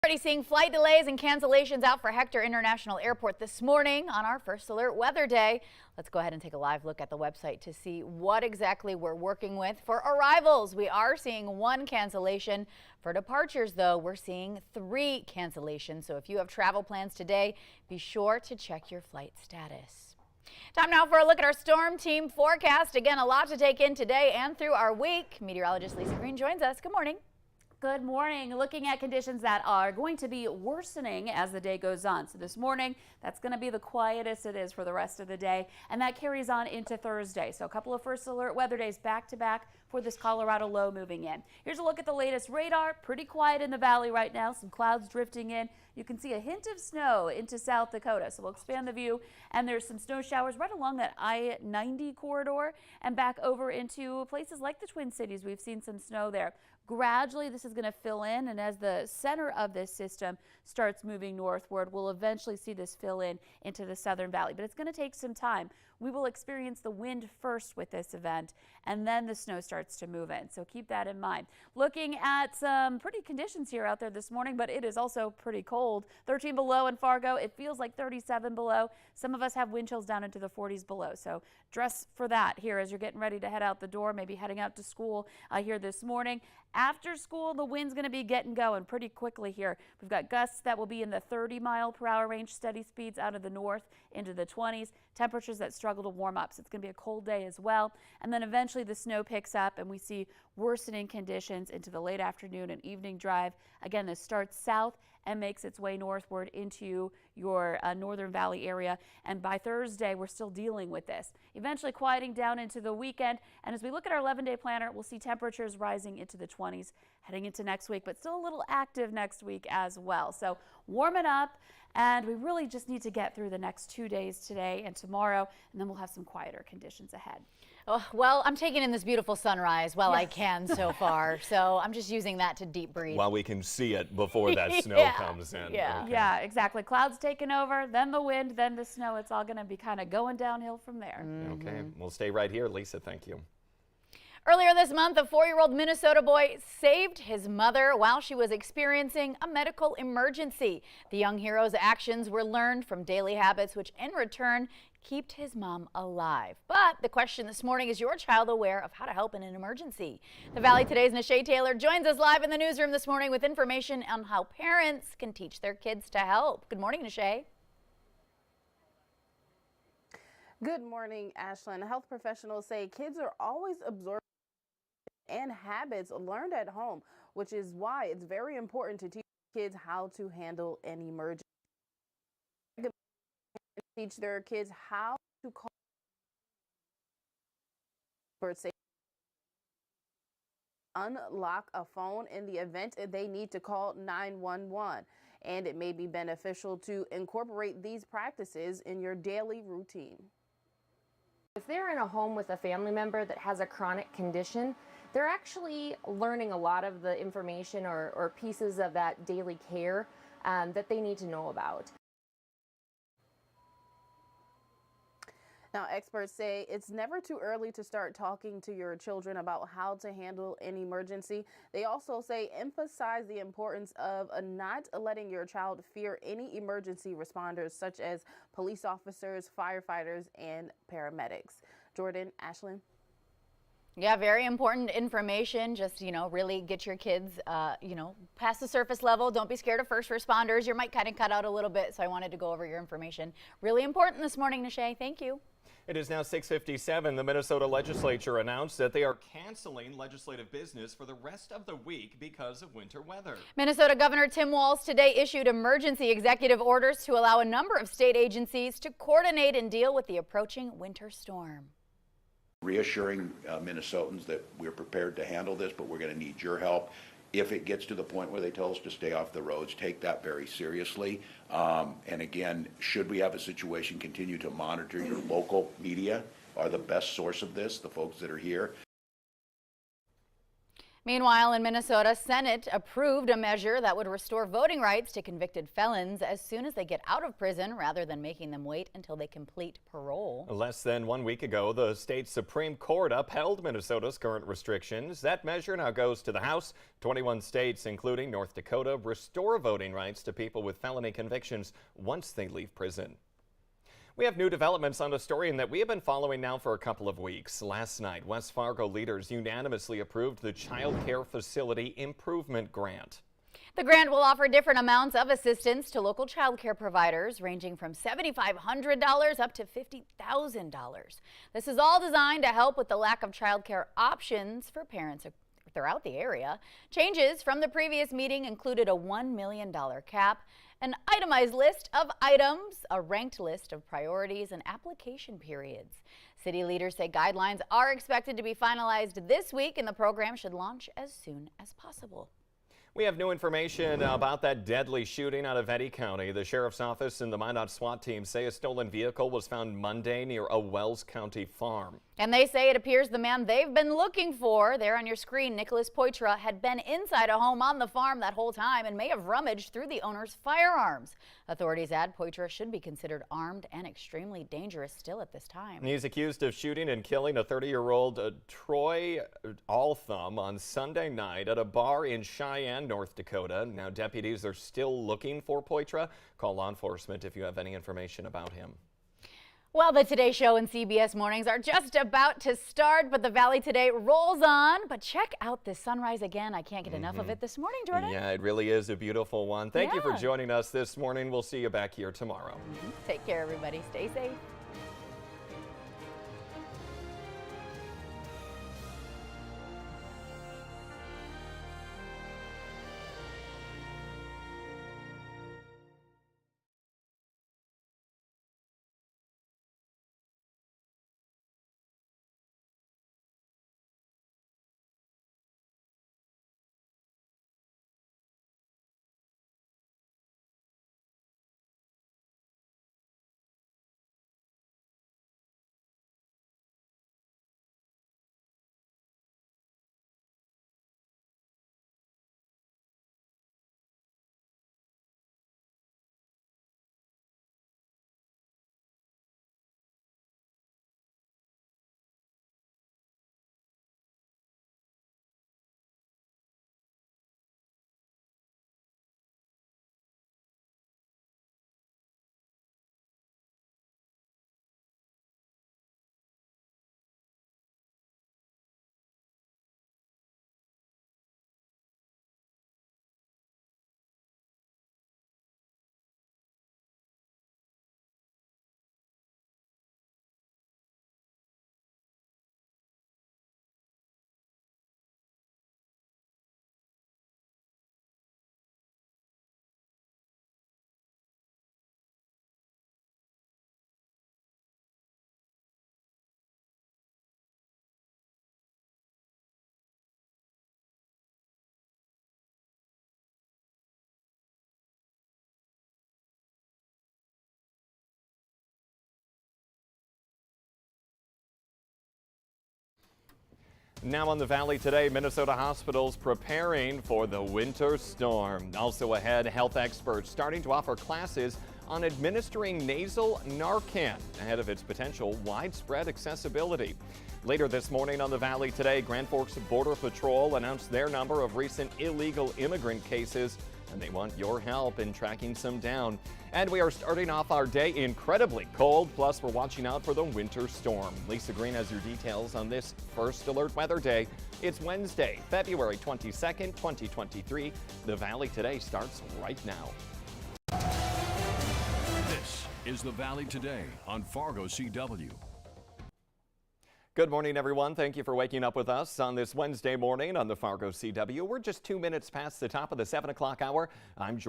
Already seeing flight delays and cancellations out for Hector International Airport this morning on our first alert weather day. Let's go ahead and take a live look at the website to see what exactly we're working with. For arrivals, we are seeing 1 cancellation. For departures, though, we're seeing 3 cancellations. So if you have travel plans today, be sure to check your flight status. Time now for a look at our storm team forecast. Again, a lot to take in today and through our week. Meteorologist Lisa Green joins us. Good morning. Good morning. Looking at conditions that are going to be worsening as the day goes on. So this morning, that's going to be the quietest it is for the rest of the day, and that carries on into Thursday. So a couple of first alert weather days back to back for this Colorado low moving in. Here's a look at the latest radar. Pretty quiet in the valley right now. Some clouds drifting in. You can see a hint of snow into South Dakota. So we'll expand the view, and there's some snow showers right along that I-90 corridor and back over into places like the Twin Cities. We've seen some snow there. Gradually, this is going to fill in, and as the center of this system starts moving northward, we'll eventually see this fill in into the Southern Valley. But it's going to take some time. We will experience the wind first with this event, and then the snow starts to move in. So keep that in mind. Looking at some pretty conditions here out there this morning, but it is also pretty cold. 13 below in Fargo. It feels like 37 below. Some of us have wind chills down into the 40s below. So dress for that here as you're getting ready to head out the door, maybe heading out to school here this morning. After school, the wind's going to be getting going pretty quickly here. We've got gusts that will be in the 30-mile-per-hour range, steady speeds out of the north into the 20s, temperatures that struggle to warm up. So it's going to be a cold day as well. And then eventually the snow picks up and we see worsening conditions into the late afternoon and evening drive. Again, this starts south and makes its way northward into your northern valley area. And by Thursday, we're still dealing with this. Eventually quieting down into the weekend. And as we look at our 11-day planner, we'll see temperatures rising into the 20s heading into next week, but still a little active next week as well. So warming up, and we really just need to get through the next 2 days today and tomorrow, and then we'll have some quieter conditions ahead. Oh, well, I'm taking in this beautiful sunrise while I can so far, so I'm just using that to deep breathe. While we can see it before that snow comes in. Yeah. Okay. Yeah, exactly. Clouds taking over, then the wind, then the snow. It's all going to be kind of going downhill from there. Okay, we'll stay right here. Lisa, thank you. Earlier this month, a 4-year-old Minnesota boy saved his mother while she was experiencing a medical emergency. The young hero's actions were learned from daily habits, which in return kept his mom alive. But the question this morning, is your child aware of how to help in an emergency? The Valley Today's Nashay Taylor joins us live in the newsroom this morning with information on how parents can teach their kids to help. Good morning, Nashay. Good morning, Ashlyn. Health professionals say kids are always absorbing and habits learned at home, which is why it's very important to teach kids how to handle an emergency. Teach their kids how to call for safety. Unlock a phone in the event they need to call 911. And it may be beneficial to incorporate these practices in your daily routine. If they're in a home with a family member that has a chronic condition, they're actually learning a lot of the information or pieces of that daily care that they need to know about. Now, experts say it's never too early to start talking to your children about how to handle an emergency. They also say emphasize the importance of not letting your child fear any emergency responders, such as police officers, firefighters, and paramedics. Jordan, Ashlyn. Yeah, very important information. Just, really get your kids, past the surface level. Don't be scared of first responders. You might kind of cut out a little bit, so I wanted to go over your information. Really important this morning, Nashay. Thank you. It is now 6:57. The Minnesota legislature announced that they are canceling legislative business for the rest of the week because of winter weather. Minnesota Governor Tim Walz today issued emergency executive orders to allow a number of state agencies to coordinate and deal with the approaching winter storm. Reassuring Minnesotans that we're prepared to handle this, but we're going to need your help. If it gets to the point where they tell us to stay off the roads, take that very seriously. And again, should we have a situation, continue to monitor. Your local media are the best source of this, the folks that are here. Meanwhile, in Minnesota, Senate approved a measure that would restore voting rights to convicted felons as soon as they get out of prison rather than making them wait until they complete parole. Less than 1 week ago, the state Supreme Court upheld Minnesota's current restrictions. That measure now goes to the House. 21 states, including North Dakota, restore voting rights to people with felony convictions once they leave prison. We have new developments on a story that we have been following now for a couple of weeks. Last night, West Fargo leaders unanimously approved the Child Care Facility Improvement Grant. The grant will offer different amounts of assistance to local child care providers, ranging from $7,500 up to $50,000. This is all designed to help with the lack of child care options for parents throughout the area. Changes from the previous meeting included a $1 million cap, an itemized list of items, a ranked list of priorities, and application periods. City leaders say guidelines are expected to be finalized this week, and the program should launch as soon as possible. We have new information about that deadly shooting out of Eddy County. The sheriff's office and the Minot SWAT team say a stolen vehicle was found Monday near a Wells County farm. And they say it appears the man they've been looking for, there on your screen, Nicholas Poitra, had been inside a home on the farm that whole time and may have rummaged through the owner's firearms. Authorities add Poitra should be considered armed and extremely dangerous still at this time. He's accused of shooting and killing a 30-year-old Troy Altham on Sunday night at a bar in Cheyenne, North Dakota. Now deputies are still looking for Poitra. Call law enforcement if you have any information about him. Well, the Today Show and CBS Mornings are just about to start, but the Valley Today rolls on. But check out this sunrise again. I can't get enough of it this morning, Jordan. Yeah, it really is a beautiful one. Thank you for joining us this morning. We'll see you back here tomorrow. Take care, everybody. Stay safe. Now on the Valley Today, Minnesota hospitals preparing for the winter storm. Also ahead, health experts starting to offer classes on administering nasal Narcan ahead of its potential widespread accessibility. Later this morning on the Valley Today, Grand Forks Border Patrol announced their number of recent illegal immigrant cases, and they want your help in tracking some down. And we are starting off our day incredibly cold, plus we're watching out for the winter storm. Lisa Green has your details on this First Alert Weather Day. It's Wednesday, February 22nd, 2023. The Valley Today starts right now. This is the Valley Today on Fargo CW. Good morning, everyone. Thank you for waking up with us on this Wednesday morning on the Fargo CW. We're just 2 minutes past the top of the 7 o'clock hour. I'm George.